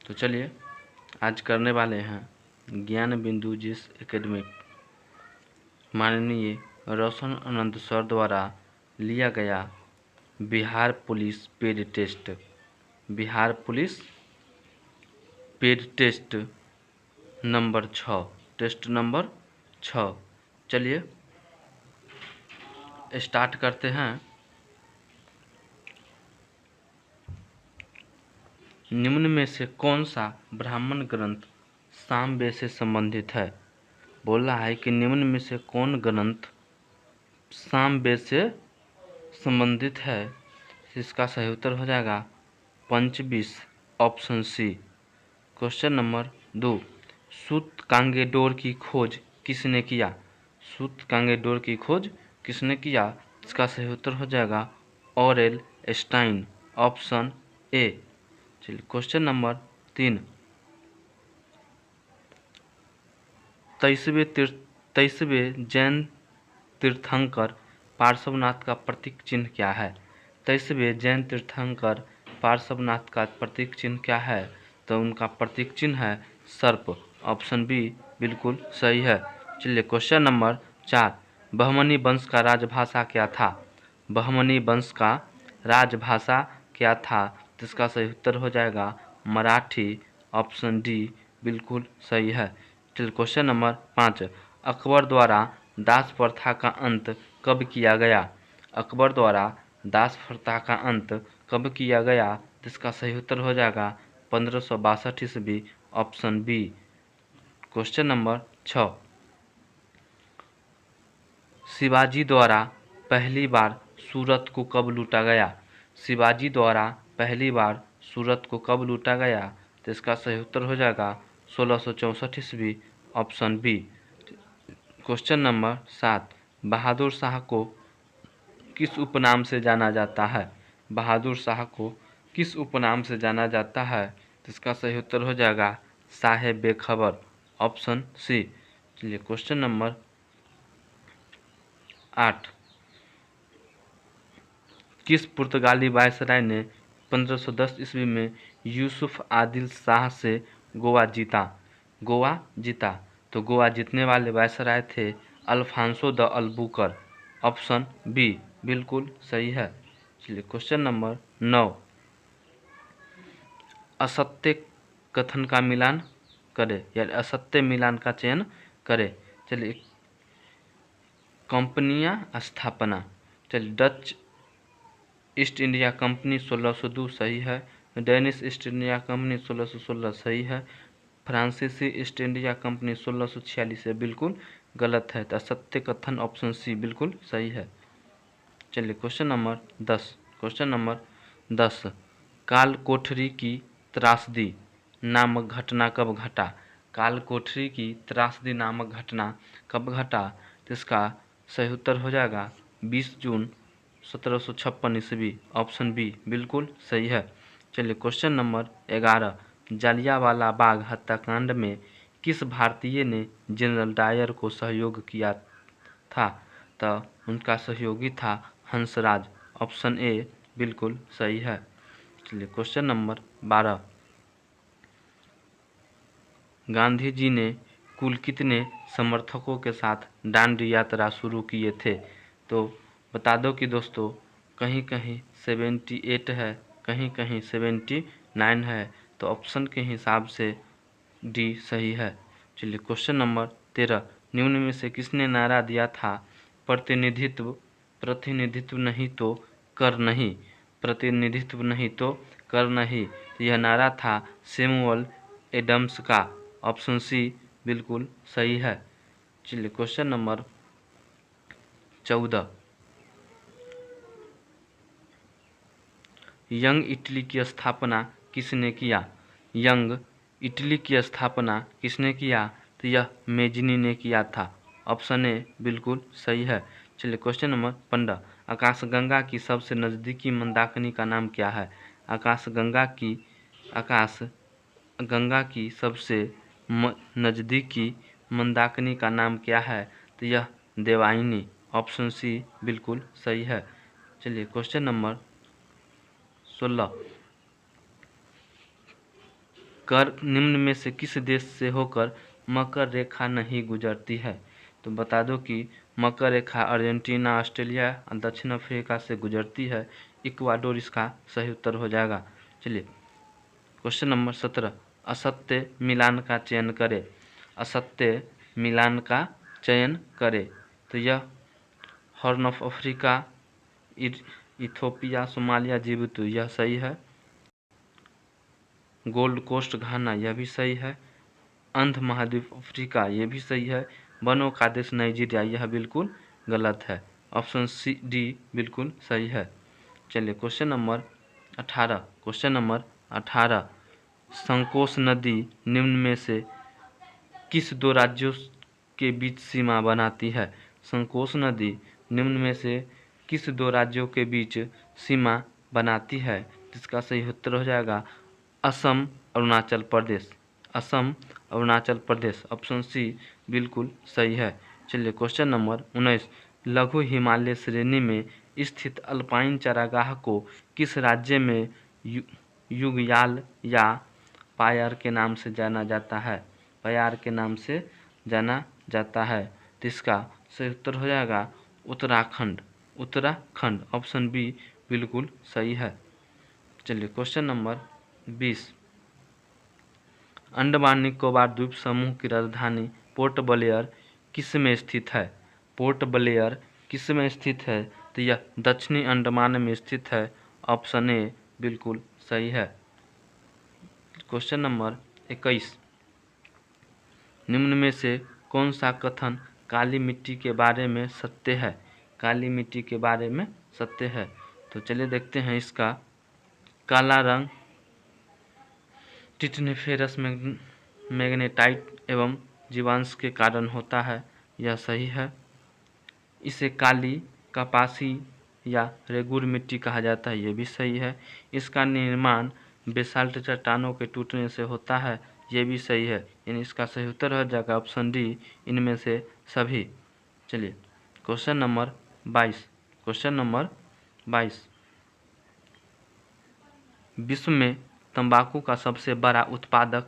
तो चलिए आज करने वाले हैं ज्ञान बिंदु जिस एकेडमिक माननीय रोशन आनंद सर द्वारा लिया गया Bihar police paid test number 6 test number 6। चलिए स्टार्ट करते हैं। निम्न में से कौन सा ब्राह्मण ग्रंथ सामवेद से संबंधित है? बोल रहा है कि निम्न में से कौन ग्रंथ सामवेद से संबंधित है। इसका सही उत्तर हो जाएगा पंचविश, ऑप्शन सी। क्वेश्चन नंबर 2, सूत कांगेडोर की खोज किसने किया? सूत कांगेडोर की खोज किसने किया? इसका सही उत्तर हो जाएगा ऑरेल स्टाइन, ऑप्शन ए। चलिए क्वेश्चन नंबर 3, 23वें जैन तीर्थंकर पार्श्वनाथ का प्रतीक चिन्ह क्या है? 23वें जैन तीर्थंकर पार्श्वनाथ का प्रतीक चिन्ह क्या है? तो उनका प्रतीक चिन्ह है सर्प, ऑप्शन बी बिल्कुल सही है। चलिए क्वेश्चन नंबर 4, बहमनी वंश का राजभाषा क्या था? बहमनी वंश का राजभाषा क्या था? जिसका सही उत्तर हो जाएगा मराठी, ऑप्शन डी बिल्कुल सही है। चलिए क्वेश्चन नंबर 5, अकबर द्वारा दास प्रथा का अंत कब किया गया? अकबर द्वारा दास प्रथा का अंत कब किया गया? जिसका सही उत्तर हो जाएगा 1562 ईस्वी, option B. Question number 6, Shivaji द्वारा पहली बार सूरत को कब लूटा गया? शिवाजी द्वारा पहली बार सूरत को कब लूटा गया? तो इसका सही उत्तर हो जाएगा 1664 ईस्वी, option B. Question number 7, Bahadur Shah को किस उपनाम से जाना जाता है? बहादुर शाह को किस उपनाम से जाना जाता है? तो इसका सही उत्तर हो जाएगा शाह बेखबर, ऑप्शन सी। चलिए क्वेश्चन नंबर 8, किस पुर्तगाली वायसराय ने 1510 ईस्वी में यूसुफ आदिल शाह से गोवा जीता? गोवा जीता। तो गोवा जीतने वाले वायसराय थे Alfonso de Albuquerque, option B बिल्कुल सही है। चलिए क्वेश्चन नंबर 9, असत्य कथन का मिलान करें या असत्य मिलान का चयन करें। चलिए कंपनियां स्थापना, चलिए डच ईस्ट इंडिया कंपनी 1602 सही है। डेनिश ईस्ट इंडिया कंपनी 1616 सही है। फ्रांसीसी ईस्ट इंडिया कंपनी 1646 से बिल्कुल गलत है। तो असत्य कथन ऑप्शन सी बिल्कुल सही है। चलिए क्वेश्चन नंबर 10, काल कोठरी की त्रासदी नामक घटना कब घटा? काल कोठरी की त्रासदी नामक घटना कब घटा? तो इसका सही उत्तर हो जाएगा 20 जून 1756 ईस्वी, ऑप्शन बी बिल्कुल सही है। चलिए क्वेश्चन नंबर 11, जालियांवाला बाग हत्याकांड में किस भारतीय ने जनरल डायर को सहयोग किया था? तो उनका सहयोगी था हंसराज, ऑप्शन ए बिल्कुल सही है। चलिए क्वेश्चन नंबर 12, गांधी जी ने कुल कितने समर्थकों के साथ दांडी यात्रा शुरू किए थे? तो बता दो कि दोस्तों कहीं कहीं 78 है, कहीं कहीं 79 है। तो ऑप्शन के हिसाब से डी सही है। चलिए क्वेश्चन नंबर 13, निम्न में से किसने नारा दिया था प्रतिनिधित्व प्रतिनिधित्व नहीं तो कर नहीं? प्रतिनिधित्व नहीं तो कर नहीं। तो यह नारा था सैमुअल एडम्स का, ऑप्शन सी बिल्कुल सही है। चलिए क्वेश्चन नंबर 14, यंग इटली की स्थापना किसने किया? यंग इटली की स्थापना किसने किया? तो यह मेजनी ने किया था, ऑप्शन ए बिल्कुल सही है। चलिए क्वेश्चन नंबर 15, आकाशगंगा की सबसे नज़दीकी मंदाकिनी का नाम क्या है? आकाशगंगा की सबसे नज़दीकी मंदाकिनी का नाम क्या है? तो यह देवायनी, ऑप्शन सी बिल्कुल सही है। चलिए क्वेश्चन नंबर 16, कर निम्न में से किस देश से होकर मकर रेखा नहीं गुजरती है? तो बता दो कि मकर रेखा अर्जेंटीना, ऑस्ट्रेलिया और दक्षिण अफ्रीका से गुजरती है। इक्वाडोर इसका सही उत्तर हो जाएगा। चलिए क्वेश्चन नंबर 17, असत्य मिलान का चयन करें। असत्य मिलान का चयन करें। तो यह horn of Africa, Ethiopia, Somalia, Djibouti, यह सही है। गोल्ड कोस्ट, घाना, यह भी सही है। अंध महाद्वीप अफ्रीका, ये भी सही है। बनो का देश नाइजीरिया, यह बिल्कुल गलत है। ऑप्शन सी डी बिल्कुल सही है। चलिए question number 18, question number 18, Sankosh नदी निम्न में से किस दो राज्यों के बीच सीमा बनाती है? संकोश नदी निम्न में से किस दो राज्यों के बीच सीमा बनाती है? जिसका सही उत्तर हो जाएगा असम, अरुणाचल प्रदेश। असम, अरुणाचल प्रदेश, ऑप्शन सी बिल्कुल सही है। चलिए क्वेश्चन नंबर 19, लघु हिमालय श्रेणी में स्थित अल्पाइन चारागाह को किस राज्य में युगयाल या पायर के नाम से जाना जाता है? पायर के नाम से जाना जाता है। तो इसका सही उत्तर हो जाएगा उत्तराखंड। उत्तराखंड, ऑप्शन बी बिल्कुल सही है। चलिए क्वेश्चन नंबर 20, अंडमान निकोबार द्वीप समूह की राजधानी पोर्ट ब्लेयर किस में स्थित है? पोर्ट ब्लेयर किस में स्थित है? तो यह दक्षिणी अंडमान में स्थित है। ऑप्शन ए बिल्कुल सही है। क्वेश्चन नंबर 21, निम्न में से कौन सा कथन काली मिट्टी के बारे में सत्य है? काली मिट्टी के बारे में सत्य है। तो चलिए देखते हैं इसका। काला रंग टिटेनिफेरस मैग्नेटाइट एवं जीवांश के कारण होता है, यह सही है। इसे काली कपासी या रेगुर मिट्टी कहा जाता है, यह भी सही है। इसका निर्माण बेसाल्ट चट्टानों के टूटने से होता है, ये भी सही है। यानी इसका सही उत्तर हो जाएगा ऑप्शन डी, इनमें से सभी। चलिए क्वेश्चन नंबर 22, क्वेश्चन नंबर 22, विश्व में तंबाकू का सबसे बड़ा उत्पादक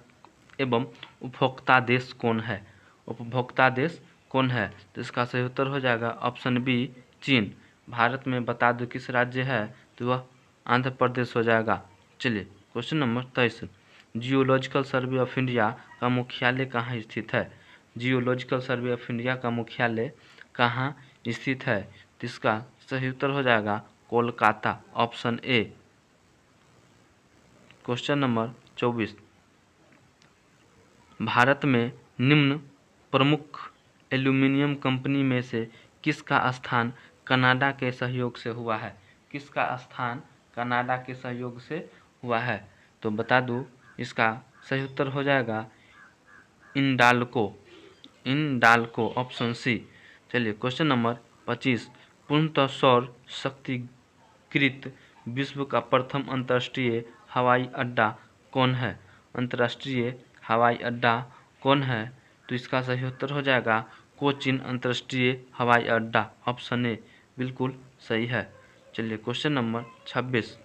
एवं उपभोक्ता देश कौन है? उपभोक्ता देश कौन है? तो इसका सही उत्तर हो जाएगा ऑप्शन बी, चीन। भारत में बता दो किस राज्य है, तो वह आंध्र प्रदेश हो जाएगा। चलिए question number 23, geological survey of India का मुख्यालय कहाँ स्थित है? जियोलॉजिकल सर्वे ऑफ इंडिया का मुख्यालय कहाँ स्थित है? तो इसका सही उत्तर हो जाएगा Kolkata, option A. Question number 24, Bharat में निम्न प्रमुख एल्यूमिनियम कंपनी में से किसका स्थान कनाडा के सहयोग से हुआ है? किसका स्थान कनाडा के सहयोग से हुआ है? तो बता दूं इसका सही उत्तर हो जाएगा इंडाल्को। Indalco, option C. चलिए क्वेश्चन नंबर 25, पूर्णतः सौर शक्तिकृत विश्व का प्रथम अंतर्राष्ट्रीय हवाई अड्डा कौन है? अंतर्राष्ट्रीय हवाई अड्डा कौन है? तो इसका सही उत्तर हो जाएगा कोचीन अंतर्राष्ट्रीय हवाई अड्डा, ऑप्शन ए बिल्कुल सही है। चलिए क्वेश्चन नंबर 26,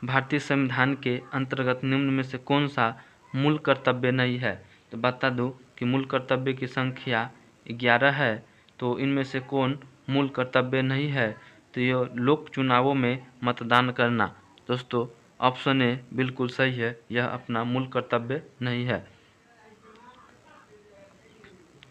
भारतीय संविधान के अंतर्गत निम्न में से कौन सा मूल कर्तव्य नहीं है? तो बता दूं कि मूल कर्तव्य की संख्या 11 है। तो इनमें से कौन मूल कर्तव्य नहीं है? तो ये लोक चुनावों में मतदान करना। दोस्तों ऑप्शन ए बिल्कुल सही है, यह अपना मूल कर्तव्य नहीं है।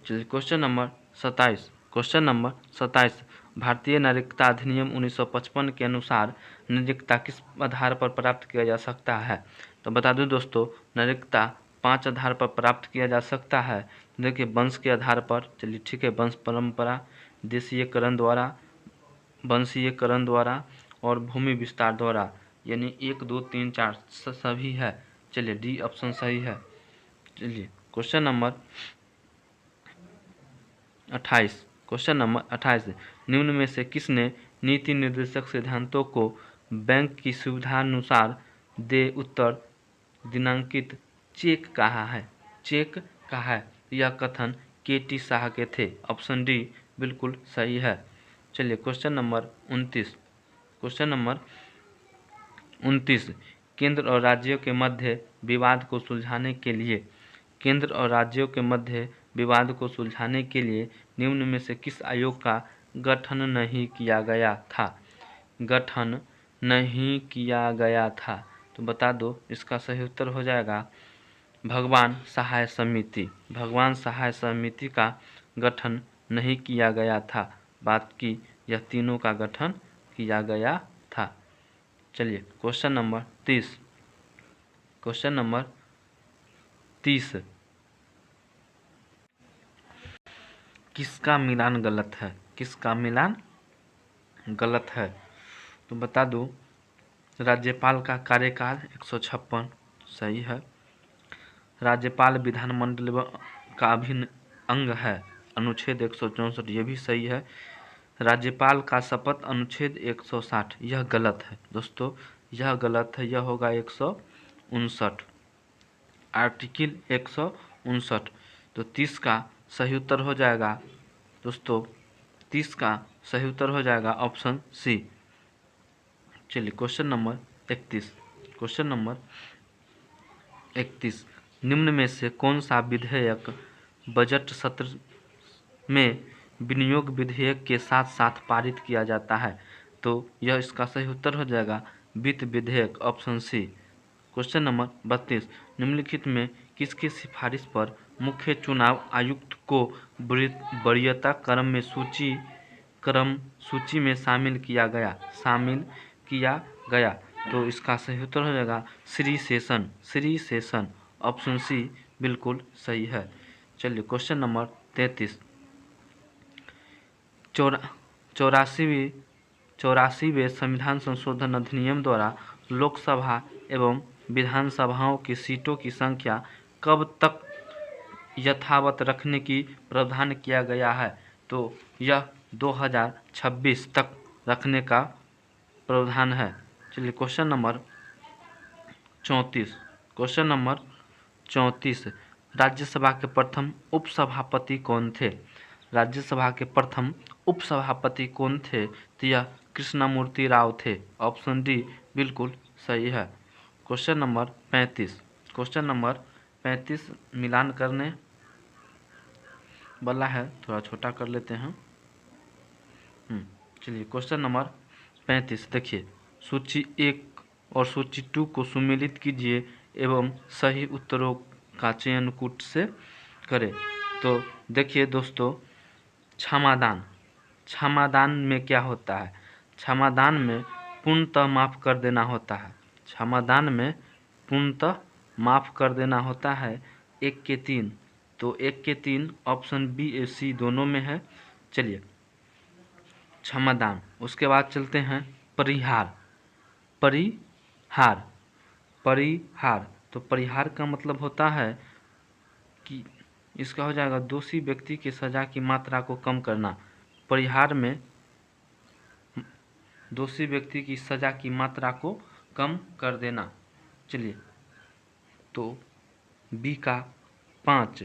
चलिए क्वेश्चन नंबर 27, क्वेश्चन नंबर 27, भारतीय नागरिकता अधिनियम 1955 के अनुसार नागरिकता किस आधार पर प्राप्त किया जा सकता है? तो बता दूं दोस्तों, नागरिकता 5 आधार पर प्राप्त किया जा सकता है। देखिए वंश के आधार पर, चलिए ठीक है, वंश परंपरा, देशीयकरण द्वारा, वंशीयकरण द्वारा और भूमि विस्तार द्वारा, यानी 1 2 3 4 सभी है। चलिए डी ऑप्शन सही है। चलिए क्वेश्चन नंबर 28, क्वेश्चन नंबर 28, निम्न में से किसने नीति निर्देशक सिद्धांतों को बैंक की सुविधानुसार दे उत्तर दिनांकित चेक कहा है? चेक कहा है। यह कथन के.टी. शाह के थे, ऑप्शन डी बिल्कुल सही है। चलिए क्वेश्चन नंबर 29, क्वेश्चन नंबर 29 केंद्र और राज्यों के मध्य विवाद को सुलझाने के लिए केंद्र और राज्यों के मध्य विवाद को सुलझाने के लिए निम्न में से किस आयोग का गठन नहीं किया गया था? गठन नहीं किया गया था, तो बता दो। इसका सही उत्तर हो जाएगा भगवान सहाय समिति। भगवान सहाय समिति का गठन नहीं किया गया था, बाकी यह तीनों का गठन किया गया था। चलिए क्वेश्चन नंबर 30। क्वेश्चन नंबर 30 किसका मिलान गलत है? किसका मिलान गलत है, तो बता दो। राज्यपाल का कार्यकाल 156 सही है। राज्यपाल विधानमंडल का अभिन्न अंग है, अनुच्छेद 164 ये भी सही है। राज्यपाल का शपथ अनुच्छेद 160 यह गलत है दोस्तों, यह गलत है, यह होगा 159 आर्टिकल 159। तो 30 का सही उत्तर हो जाएगा दोस्तों, 30 का सही उत्तर हो जाएगा ऑप्शन सी। चलिए क्वेश्चन नंबर 31। क्वेश्चन नंबर 31 निम्न में से कौन सा विधेयक बजट सत्र में विनियोग विधेयक के साथ साथ पारित किया जाता है? तो यह इसका सही उत्तर हो जाएगा वित्त विधेयक, ऑप्शन सी। क्वेश्चन नंबर 32 निम्नलिखित में किसकी सिफारिश पर मुख्य चुनाव आयुक्त को वरीयता क्रम सूची में शामिल किया गया? तो इसका सही उत्तर हो जाएगा श्री सेशन, ऑप्शन सी बिल्कुल सही है। चलिए क्वेश्चन नंबर 33 चौरासीवें संविधान संशोधन अधिनियम द्वारा लोकसभा एवं विधानसभाओं की सीटों की संख्या कब तक यथावत रखने की प्रावधान किया गया है? तो यह 2026 तक रखने का प्रावधान है। चलिए question number 34। Question number 34 Rajya Sabha के प्रथम उपसभापति कौन थे? राज्यसभा के प्रथम उपसभापति कौन थे? तो यह कृष्णमूर्ति राव थे, ऑप्शन डी बिल्कुल सही है। Question number 35। क्वेश्चन नंबर 35 मिलान करने वाला है, थोड़ा छोटा कर लेते हैं। चलिए क्वेश्चन नंबर 35 देखिए, सूची 1 और सूची 2 को सुमेलित कीजिए एवं सही उत्तरों का चयन कूट से करें। तो देखिए दोस्तों, क्षमादान में क्या होता है? क्षमादान में पूर्णतः माफ़ कर देना होता है। क्षमादान में पूर्णतः माफ़ कर देना होता है। 1 के 3, तो 1 के 3 ऑप्शन बी सी दोनों में है। चलिए क्षमादान, उसके बाद चलते हैं परिहार। तो परिहार का मतलब होता है कि इसका हो जाएगा दोषी व्यक्ति की सज़ा की मात्रा को कम करना। परिहार में दोषी व्यक्ति की सज़ा की मात्रा को कम कर देना। चलिए तो बी का 5,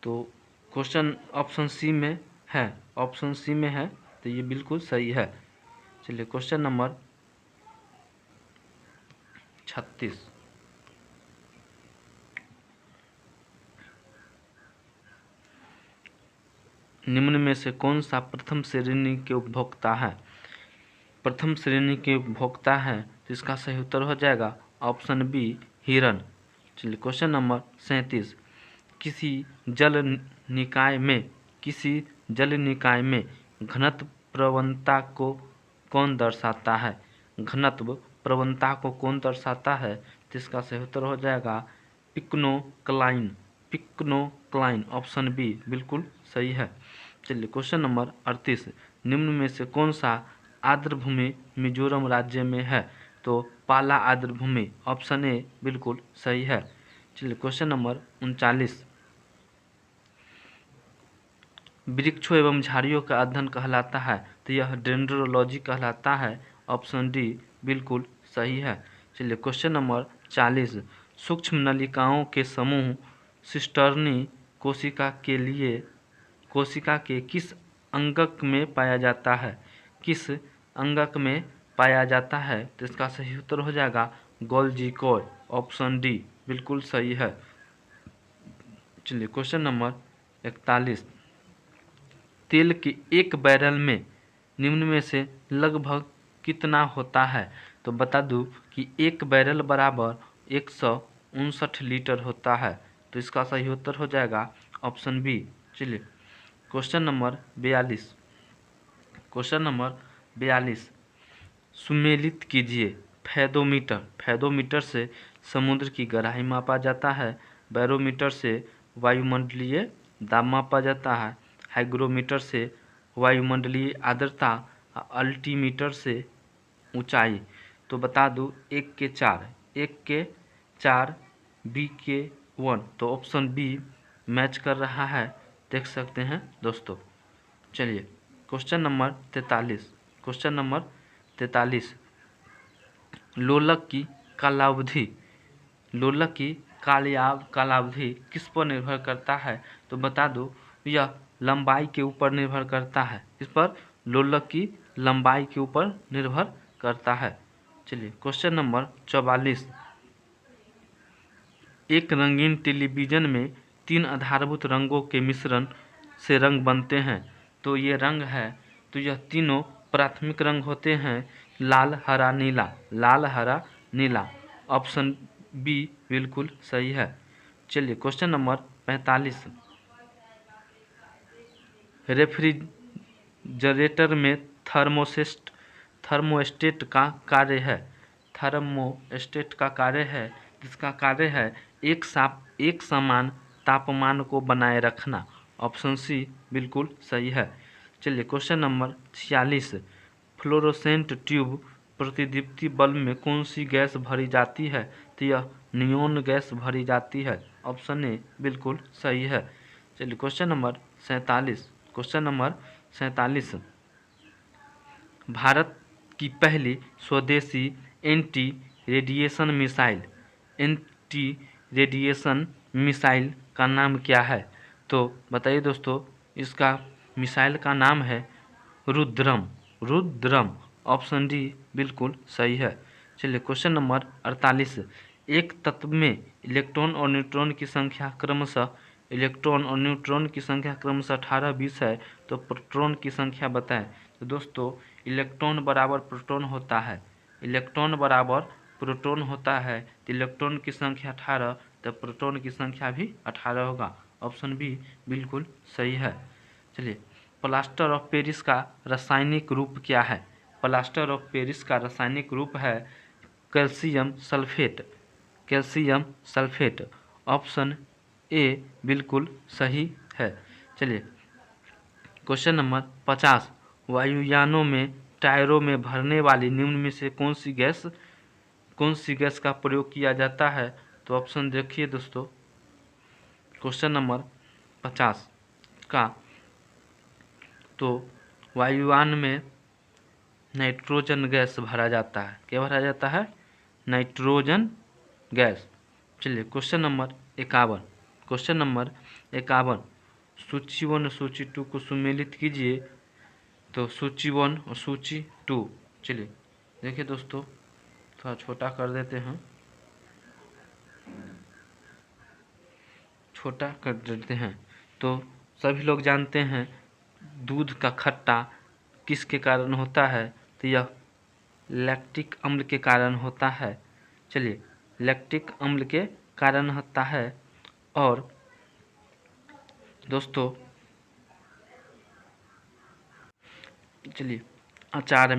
तो क्वेश्चन ऑप्शन सी में है, ऑप्शन सी में है, तो ये बिल्कुल सही है। चलिए क्वेश्चन नंबर 36। निम्न में से कौन सा प्रथम श्रेणी के उपभोक्ता है? प्रथम श्रेणी के उपभोक्ता है, तो इसका सही उत्तर हो जाएगा ऑप्शन बी हिरन। चलिए क्वेश्चन नंबर 37 किसी जल निकाय में घनत्व प्रवणता को कौन दर्शाता है? घनत्व प्रवणता को कौन दर्शाता है? तो इसका सही उत्तर हो जाएगा पिक्नोक्लाइन, ऑप्शन बी बिल्कुल सही है। चलिए क्वेश्चन नंबर 38 निम्न में से कौन सा आर्द्रभूमि मिजोरम राज्य में है? तो पाला आर्द्रभूमि, ऑप्शन ए बिल्कुल सही है। चलिए क्वेश्चन नंबर 39 वृक्षों एवं झाड़ियों का अध्ययन कहलाता है? तो यह डेंड्रोलॉजी कहलाता है, ऑप्शन डी बिल्कुल सही है। चलिए क्वेश्चन नंबर 40 सूक्ष्म नलिकाओं के समूह सिस्टर्नी कोशिका के किस अंगक में पाया जाता है? किस अंगक में पाया जाता है, तो इसका सही उत्तर हो जाएगा गोल्जी कोय, ऑप्शन डी बिल्कुल सही है। चलिए क्वेश्चन नंबर 41, तेल के एक बैरल में निम्न में से लगभग कितना होता है? तो बता दूं कि एक बैरल बराबर 159 लीटर होता है, तो इसका सही उत्तर हो जाएगा ऑप्शन बी। चलिए क्वेश्चन नंबर 42, क्वेश्चन नंबर 42, सुमेलित कीजिए। फैदोमीटर, फैदोमीटर से समुद्र की गहराई मापा जाता है, बैरोमीटर से वायुमंडलीय दाब मापा जाता है, हाइग्रोमीटर से वायुमंडलीय आर्द्रता, अल्टीमीटर से ऊंचाई। तो बता दूं 1 के 4, 1 के 4, बी के 1, तो ऑप्शन बी मैच कर रहा है, देख सकते हैं दोस्तों। चलिए क्वेश्चन नंबर 43, क्वेश्चन नंबर 43, लोलक की कालावधि, लोलक की कालावधि किस पर निर्भर करता है? तो बता दो यह लंबाई के ऊपर निर्भर करता है। इस पर लोलक की लंबाई के ऊपर निर्भर करता है। चलिए क्वेश्चन नंबर 44, एक रंगीन टेलीविज़न में 3 आधारभूत रंगों के मिश्रण से रंग बनते हैं। तो ये रंग है, तो यह तीनों प्राथमिक रंग होते हैं, लाल हरा नीला, लाल हरा नीला, ऑप्शन बी बिल्कुल सही है। चलिए क्वेश्चन नंबर 45, रेफ्रिजरेटर में थर्मोस्टेट का कार्य है, थर्मोस्टेट का कार्य है, जिसका कार्य है एक समान तापमान को बनाए रखना, ऑप्शन सी बिल्कुल सही है। चलिए क्वेश्चन नंबर 46, फ्लोरोसेंट ट्यूब प्रतिदीप्ति बल्ब में कौन सी गैस भरी जाती है? तो यह नियोन गैस भरी जाती है, ऑप्शन ए बिल्कुल सही है। चलिए question number 47, question number 47, Bharat की पहली स्वदेशी anti radiation missile, anti radiation missile का नाम क्या है? तो बताइए दोस्तों, इसका मिसाइल का नाम है रुद्रम, रुद्रम, ऑप्शन डी बिल्कुल सही है। चलिए क्वेश्चन नंबर 48, एक तत्व में इलेक्ट्रॉन और न्यूट्रॉन की संख्या क्रमशः, इलेक्ट्रॉन और न्यूट्रॉन की संख्या क्रमशः 18 20 है, तो प्रोटॉन की संख्या बताएं। तो दोस्तों इलेक्ट्रॉन बराबर प्रोटॉन होता है, इलेक्ट्रॉन बराबर प्रोटॉन होता है, तो इलेक्ट्रॉन की संख्या 18, तो प्रोटॉन की संख्या भी 18 होगा, ऑप्शन बी बिल्कुल सही है। चलिए प्लास्टर ऑफ पेरिस का रासायनिक रूप क्या है? प्लास्टर ऑफ पेरिस का रासायनिक रूप है calcium sulphate, calcium sulphate, option A बिल्कुल सही है। चलिए क्वेश्चन नंबर 50, वायुयानों में टायरों में भरने वाली निम्न में से कौन सी गैस का प्रयोग किया जाता है? तो ऑप्शन देखिए दोस्तों, क्वेश्चन नंबर 50 का, तो वायुयान में नाइट्रोजन गैस भरा जाता है। क्या भरा जाता है? Nitrogen gas. चलिए क्वेश्चन नंबर 51, क्वेश्चन नंबर 51, सूची 1 और सूची 2 को सुमेलित कीजिए। तो सूची 1 और सूची 2, चलिए देखिए दोस्तों, थोड़ा छोटा कर देते हैं, छोटा कर देते हैं। तो सभी लोग जानते हैं दूध का खट्टा किसके कारण होता है? तो यह लैक्टिक अम्ल के कारण होता है। चलिए लैक्टिक अम्ल के कारण होता है। और दोस्तों चलिए अचार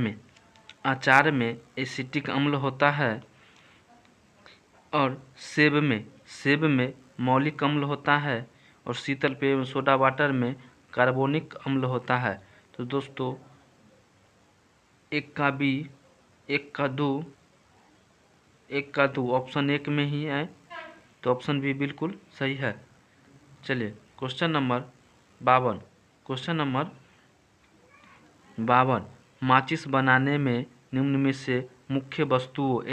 में एसिटिक अम्ल होता है, और सेब में मौलिक अम्ल होता है, और शीतल पेय में सोडा वाटर में कार्बोनिक अम्ल होता है। तो दोस्तों एक का बी, एक का दो ऑप्शन एक में ही है, तो ऑप्शन बी बिल्कुल सही है। चलिए क्वेश्चन नंबर 52, क्वेश्चन नंबर 52, माचिस बनाने में निम्न में से मुख्य वस्तुओं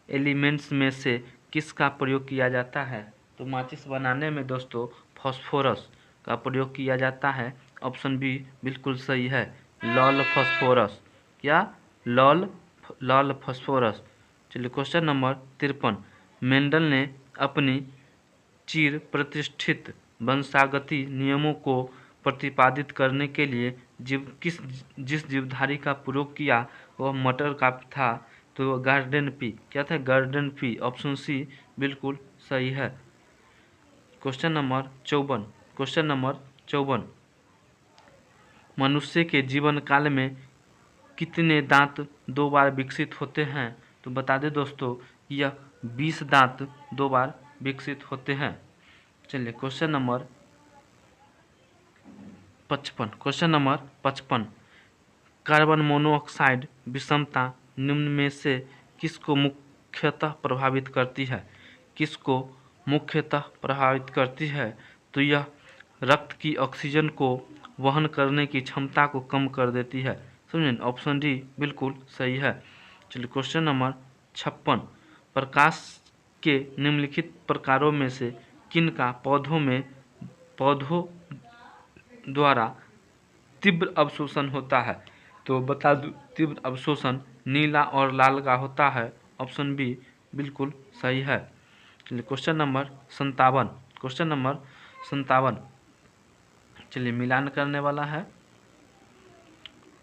एलिमेंट्स में से किसका प्रयोग किया जाता है? तो माचिस बनाने में दोस्तों फास्फोरस का प्रयोग किया जाता है, ऑप्शन बी बिल्कुल सही है, लाल फास्फोरस। क्या? लाल लाल फास्फोरस। चलिए क्वेश्चन नंबर 53, मेंडल ने अपनी चिर प्रतिष्ठित वंशागति नियमों को प्रतिपादित करने के लिए जिस जीवधारी का प्रयोग किया वह मटर का था, तो वह गार्डन पी। क्या था? Garden pea. ऑप्शन सी बिल्कुल सही है। क्वेश्चन नंबर 54, मनुष्य के जीवन काल में कितने दांत 2 बार विकसित होते हैं? तो बता दें दोस्तों, यह 20 दांत 2 बार विकसित होते हैं। चलिए क्वेश्चन नंबर 55, कार्बन मोनोऑक्साइड विषमता निम्न में से किसको मुख्यतः प्रभावित करती है? किसको मुख्यतः प्रभावित करती है? तो यह रक्त की ऑक्सीजन को वहन करने की क्षमता को कम कर देती है। समझें? ऑप्शन डी बिल्कुल सही है। चलिए क्वेश्चन नंबर 56, प्रकाश के निम्नलिखित प्रकारों में से किन का पौधों द्वारा तीव्र अवशोषण होता है? तो बता दूं, तीव्र अवशोषण नीला और लाल का होता है। ऑप्शन बी बिल्कुल सही है। चलिए क्वेश्चन नंबर 57, चलिए मिलान करने वाला है।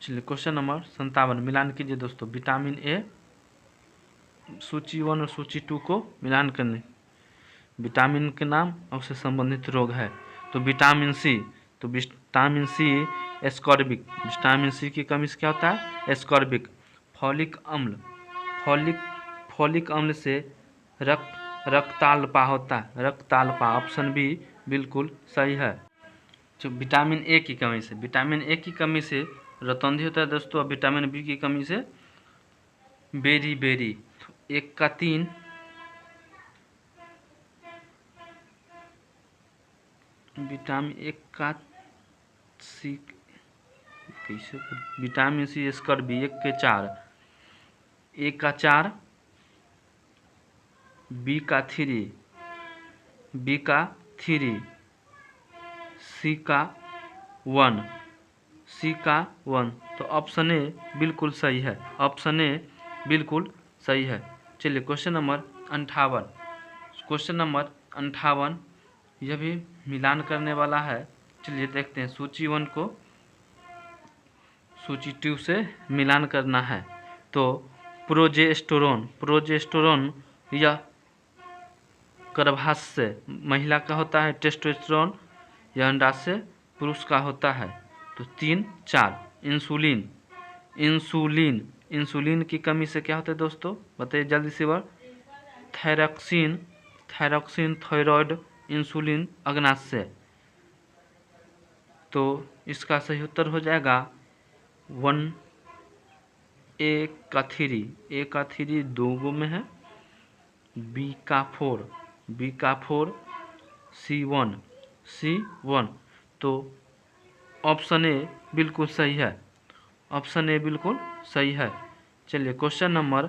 चलिए क्वेश्चन नंबर 57 मिलान कीजिए दोस्तों। विटामिन ए सूची 1 और सूची 2 को मिलान करने। विटामिन के नाम और उससे संबंधित रोग है। तो vitamin C, ascorbic. Vitamin C की कमी से क्या होता है? एस्कॉर्बिक। फॉलिक अम्ल से रक्ताल्पा होता है। रक्ताल्पा। ऑप्शन बी बिल्कुल सही है। जो विटामिन ए की कमी से रतौंधी होता है दोस्तों। और विटामिन बी की कमी से बेरी। 1 का 3, विटामिन 1 का सी कैसे? विटामिन सी एस्कॉर्बी 1 के 4, 1 का 4, बी का 3, सी का 1, तो ऑप्शन ए बिल्कुल सही है। ऑप्शन ए बिल्कुल सही है। चलिए क्वेश्चन नंबर 58, यह भी मिलान करने वाला है। चलिए देखते हैं। सूची 1 को सूची 2 से मिलान करना है। तो प्रोजेस्टेरोन यह गर्भाशय महिला का होता है। टेस्टोस्टेरोन यह अंडाशय पुरुष का होता है। तो 3, 4 इंसुलिन की कमी से क्या होता है दोस्तों? बताइए जल्दी से। वर्ड थायरॉक्सिन, थायराइड, इंसुलिन, अग्नाशय। तो इसका सही उत्तर हो जाएगा 1, ए का 3 2 गो में है। बी का 4, C1। तो ऑप्शन ए बिल्कुल सही है। चलिए क्वेश्चन नंबर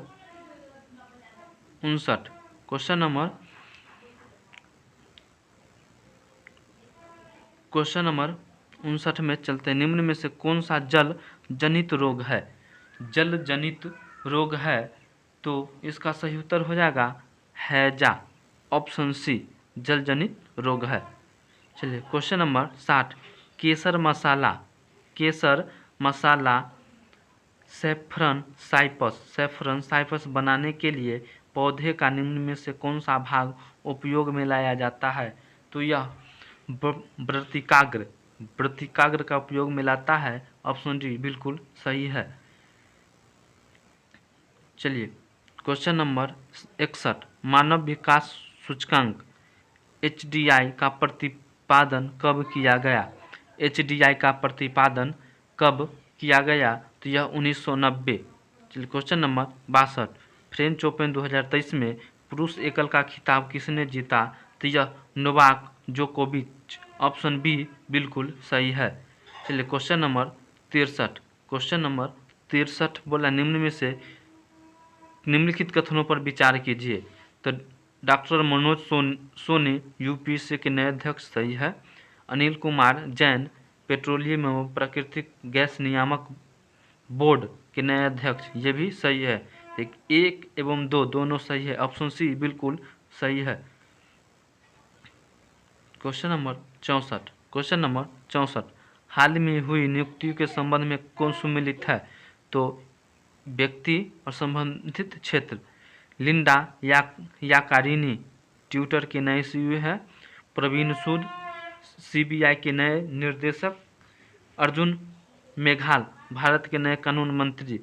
59 में चलते हैं। निम्न में से कौन सा जल जनित रोग है? तो इसका सही उत्तर हो जाएगा हैजा। ऑप्शन सी जल जनित रोग है। चलिए क्वेश्चन नंबर 60, केसर मसाला सैफरन साइपस बनाने के लिए पौधे का निम्न में से कौन सा भाग उपयोग में लाया जाता है? तो यह व्रतिकाग्र का उपयोग में लाता है। ऑप्शन डी बिल्कुल सही है। चलिए क्वेश्चन नंबर 61, मानव विकास सूचकांक HDI का प्रतिपादन कब किया गया? HDI का प्रतिपादन कब किया गया? तो यह 1990। चलिए क्वेश्चन नंबर 62, फ्रेंच ओपन 2023 में पुरुष एकल का खिताब किसने जीता? तो यह नोवाक जोकोविच। ऑप्शन बी बिल्कुल सही है। चलिए क्वेश्चन नंबर 63 बोला, निम्न में से निम्नलिखित कथनों पर विचार कीजिए। तो डॉक्टर मनोज सोनी यूपीएससी के नए अध्यक्ष सही है। अनिल कुमार जैन पेट्रोलियम एवं प्राकृतिक गैस नियामक बोर्ड के नए अध्यक्ष, ये भी सही है। एक एवं दो दोनों सही है, ऑप्शन सी बिल्कुल सही है। क्वेश्चन नंबर 64 हाल में हुई नियुक्तियों के संबंध में कौन सुमेलित है? तो व्यक्ति और संबंधित क्षेत्र। लिंडा याकारिनी ट्विटर के नए सीईओ है। प्रवीण सूद सीबीआई के नए निर्देशक। अर्जुन मेघवाल भारत के नए कानून मंत्री।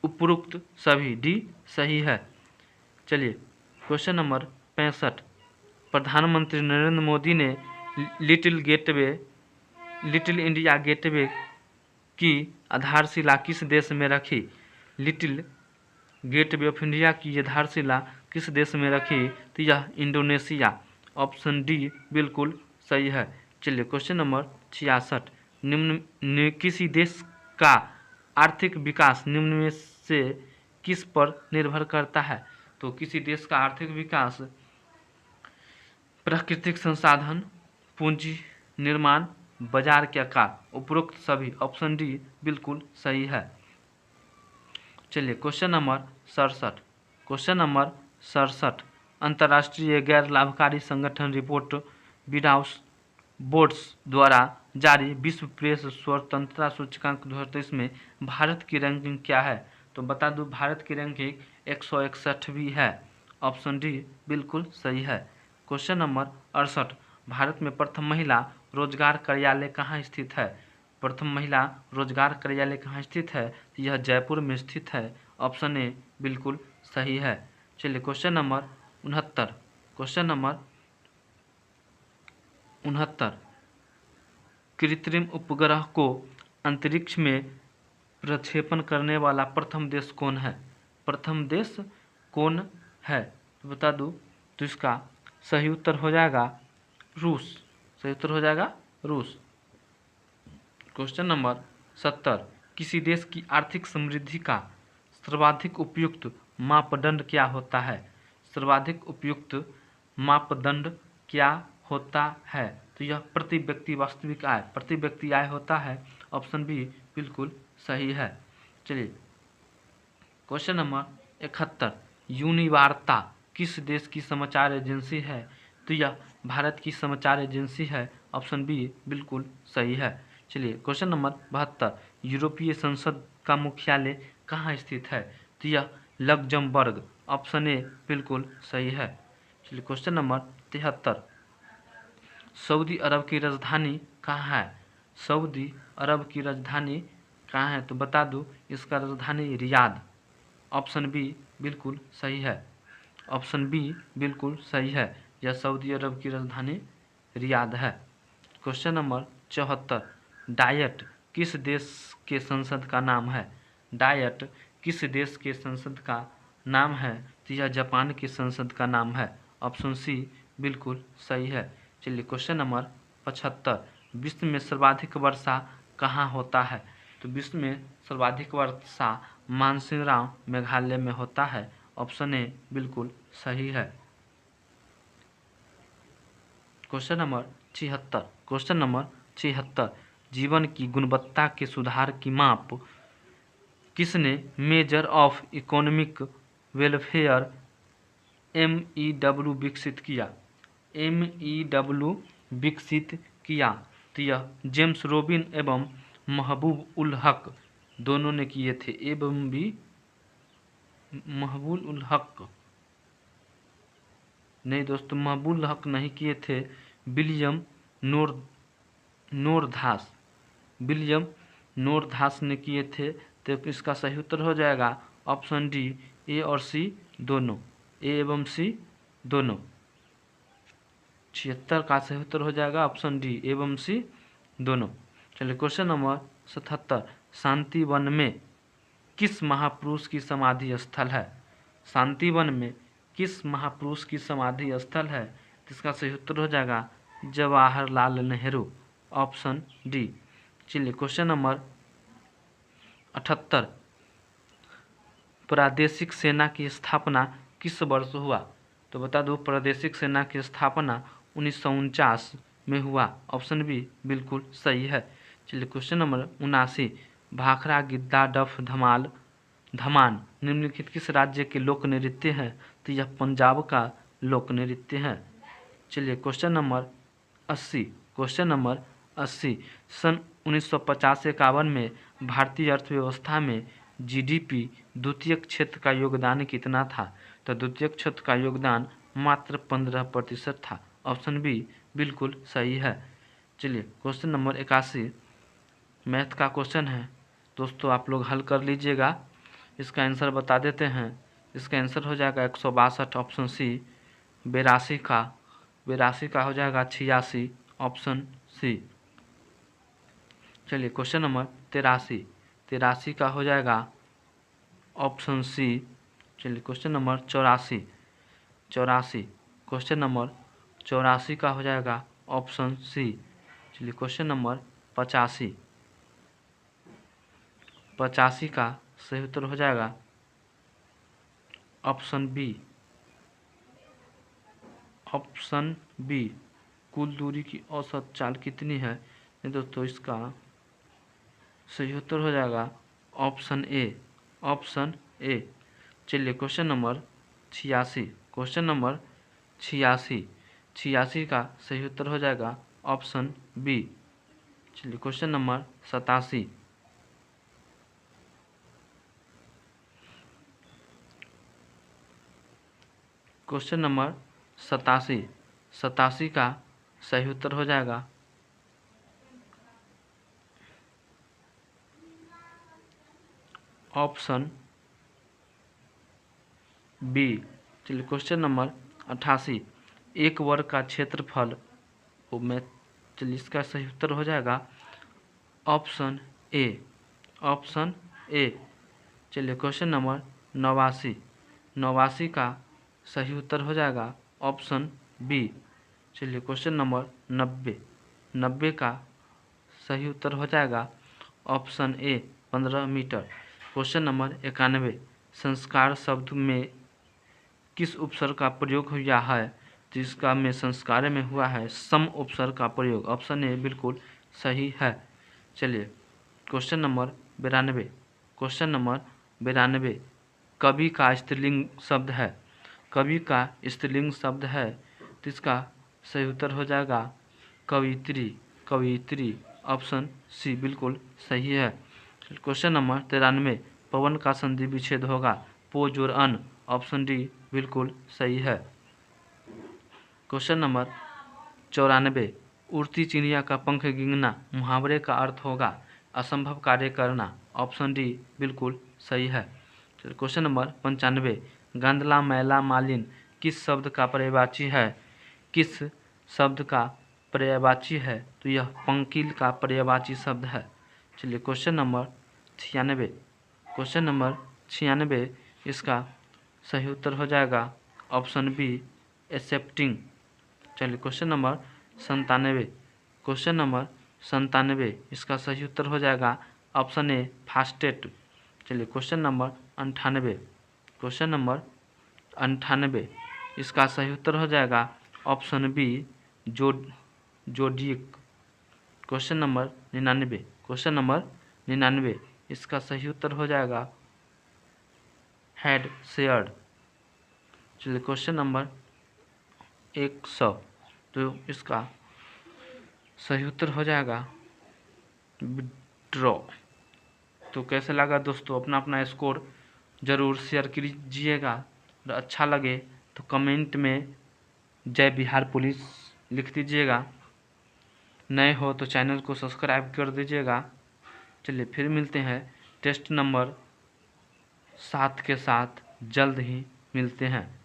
उपरोक्त सभी डी सही है। चलिए क्वेश्चन नंबर 65 प्रधानमंत्री नरेंद्र मोदी ने लिटिल इंडिया गेटवे की आधारशिला किस देश में रखी? लिटिल गेटवे ऑफ इंडिया की आधारशिला किस देश में रखी? तो यह इंडोनेशिया, ऑप्शन डी बिल्कुल सही है। चलिए क्वेश्चन नंबर 66 किसी देश का आर्थिक विकास निम्न में से किस पर निर्भर करता है? तो किसी देश का आर्थिक विकास प्राकृतिक संसाधन, पूंजी निर्माण, बाजार के आकार, उपरोक्त सभी, ऑप्शन डी बिल्कुल सही है। चलिए क्वेश्चन नंबर 67 अंतर्राष्ट्रीय गैर लाभकारी संगठन रिपोर्ट बिडाउस बोर्ड्स द्वारा जारी विश्व प्रेस स्वतंत्रता सूचकांक 2023 में भारत की रैंकिंग क्या है? तो बता दूं भारत की रैंकिंग 161 है, ऑप्शन डी बिल्कुल सही है। क्वेश्चन नंबर 68 भारत में प्रथम महिला रोजगार कार्यालय कहाँ स्थित है? प्रथम महिला रोजगार कार्यालय कहाँ स्थित है? यह जयपुर में स्थित है, ऑप्शन ए बिल्कुल सही है। चलिए क्वेश्चन नंबर 69 कृत्रिम उपग्रह को अंतरिक्ष में प्रक्षेपण करने वाला प्रथम देश कौन है? प्रथम देश कौन है तो बता दूं तो इसका सही उत्तर हो जाएगा रूस। सही उत्तर हो जाएगा रूस। क्वेश्चन नंबर 70 किसी देश की आर्थिक समृद्धि का सर्वाधिक उपयुक्त मापदंड क्या होता है? सर्वाधिक उपयुक्त मापदंड क्या होता है? तो यह प्रति व्यक्ति वास्तविक आय, प्रति व्यक्ति आय होता है, ऑप्शन बी बिल्कुल सही है। चलिए क्वेश्चन नंबर 71 यूनिवार्ता किस देश की समाचार एजेंसी है? तो यह भारत की समाचार एजेंसी है, ऑप्शन बी बिल्कुल सही है। चलिए क्वेश्चन नंबर 72 यूरोपीय संसद का मुख्यालय कहाँ स्थित है? तो यह लग्जमबर्ग, ऑप्शन ए बिल्कुल सही है। चलिए क्वेश्चन नंबर 73 सऊदी अरब की राजधानी कहाँ है? सऊदी अरब की राजधानी कहाँ है? तो बता दूं इसका राजधानी रियाद, ऑप्शन बी बिल्कुल सही है। ऑप्शन बी बिल्कुल सही है, यह सऊदी अरब की राजधानी रियाद है। क्वेश्चन नंबर 74 डायट किस देश के संसद का नाम है? डायट किस देश के संसद का नाम है? तो यह जापान की संसद का नाम है, ऑप्शन सी बिल्कुल सही है। चलिए क्वेश्चन नंबर 75 विश्व में सर्वाधिक वर्षा कहाँ होता है? तो विश्व में सर्वाधिक वर्षा मानसिंगराम मेघालय में होता है, ऑप्शन ए बिल्कुल सही है। क्वेश्चन नंबर 76 जीवन की गुणवत्ता के सुधार की माप किसने measure of economic welfare MEW विकसित किया? MEW विकसित किया तो यह जेम्स रोबिन एवं महबूब उल हक दोनों ने किए थे। एवं भी महबूब उल हक नहीं दोस्तों, महबूब उल हक नहीं किए थे, विलियम नोरधास ने किए थे। तो इसका सही उत्तर हो जाएगा ऑप्शन डी ए और सी दोनों, ए एवं सी दोनों। 76 का सही उत्तर हो जाएगा ऑप्शन डी एवं सी दोनों। चलिए क्वेश्चन नंबर 77 शांतिवन में किस महापुरुष की समाधि स्थल है? शांतिवन में किस महापुरुष की समाधि स्थल है? इसका सही उत्तर हो जाएगा जवाहरलाल नेहरू, ऑप्शन डी। चलिए क्वेश्चन नंबर 78 प्रादेशिक सेना की स्थापना किस वर्ष हुआ? तो बता दो प्रादेशिक सेना की स्थापना 1949 में हुआ, ऑप्शन बी बिल्कुल सही है। चलिए क्वेश्चन नंबर 79 भाखड़ा, गिद्दा, डफ, धमाल, धमान निम्नलिखित किस राज्य के लोक नृत्य है? तो यह पंजाब का लोक नृत्य है। चलिए क्वेश्चन नंबर 80। Question number 80। सन 1950-51 में भारतीय अर्थव्यवस्था में जीडीपी द्वितीयक क्षेत्र का योगदान कितना था? तो द्वितीयक क्षेत्र का योगदान मात्र 15% था। ऑप्शन बी बिल्कुल सही है। चलिए क्वेश्चन नंबर 81 मैथ का क्वेश्चन है दोस्तों, आप लोग हल कर लीजिएगा। इसका आंसर बता देते हैं। इसका आंसर हो जाएगा 162 ऑप्शन सी। 82 का हो जाएगा 86 ऑप्शन सी। चलिए क्वेश्चन नंबर 83 का हो जाएगा ऑप्शन सी। चलिए क्वेश्चन नंबर 84 क्वेश्चन नंबर 84 का हो जाएगा ऑप्शन सी। चलिए क्वेश्चन नंबर 85 का सही उत्तर हो जाएगा ऑप्शन बी। ऑप्शन बी कुल दूरी की औसत चाल कितनी है? दोस्तों इसका सही उत्तर हो जाएगा ऑप्शन ए। Option A. चलिए क्वेश्चन नंबर 86 क्वेश्चन नंबर 86 का सही उत्तर हो जाएगा ऑप्शन बी। चलिए क्वेश्चन नंबर 87 क्वेश्चन नंबर 87 का सही उत्तर हो जाएगा ऑप्शन बी। चलिए क्वेश्चन नंबर 88 एक वर्ग का क्षेत्रफल में, चलिए इसका सही उत्तर हो जाएगा ऑप्शन ए। Option A. चलिए क्वेश्चन नंबर 89 का सही उत्तर हो जाएगा ऑप्शन बी। चलिए क्वेश्चन नंबर 90 का सही उत्तर हो जाएगा option A 15 metre. Question number 91 संस्कार शब्द में किस उपसर्ग का प्रयोग हुआ है? जिसका में संस्कार में हुआ है सम उपसर्ग का प्रयोग। ऑप्शन ए बिल्कुल सही है। चलिए क्वेश्चन नंबर 92 क्वेश्चन नंबर 92 कवि का स्त्रीलिंग शब्द है। कवि का स्त्रीलिंग शब्द है तो इसका सही उत्तर हो जाएगा कवित्री। कवित्री ऑप्शन सी बिल्कुल सही है। क्वेश्चन नंबर 93 पवन का संधि विच्छेद होगा पो जोड़ अन। ऑप्शन डी बिल्कुल सही है। क्वेश्चन नंबर 94 उड़ती चिड़िया का पंख गिनना मुहावरे का अर्थ होगा असंभव कार्य करना। ऑप्शन डी बिल्कुल सही है। क्वेश्चन नंबर 95 गंदला मैला मालिन किस शब्द का पर्यायवाची है? किस शब्द का पर्यायवाची है? तो यह पंकिल का पर्यायवाची शब्द है। चलिए क्वेश्चन नंबर 96 क्वेश्चन नंबर 96 इसका सही उत्तर हो जाएगा ऑप्शन बी एक्सेप्टिंग। चलिए क्वेश्चन नंबर 97 क्वेश्चन नंबर 97 इसका सही उत्तर हो जाएगा ऑप्शन ए फास्टेट। चलिए क्वेश्चन नंबर 98 क्वेश्चन नंबर 98 इसका सही उत्तर हो जाएगा option B zodiac. Question number 99 question number 99 इसका सही उत्तर हो जाएगा हेड शेयर्ड। चलिए क्वेश्चन नंबर 100 तो इसका सही उत्तर हो जाएगा विड्रॉ। तो कैसे लगा दोस्तों? अपना अपना स्कोर ज़रूर शेयर कीजिएगा और अच्छा लगे तो कमेंट में जय बिहार पुलिस लिख दीजिएगा। नए हो तो चैनल को सब्सक्राइब कर दीजिएगा। चलिए फिर मिलते हैं टेस्ट नंबर 7 के साथ, जल्द ही मिलते हैं।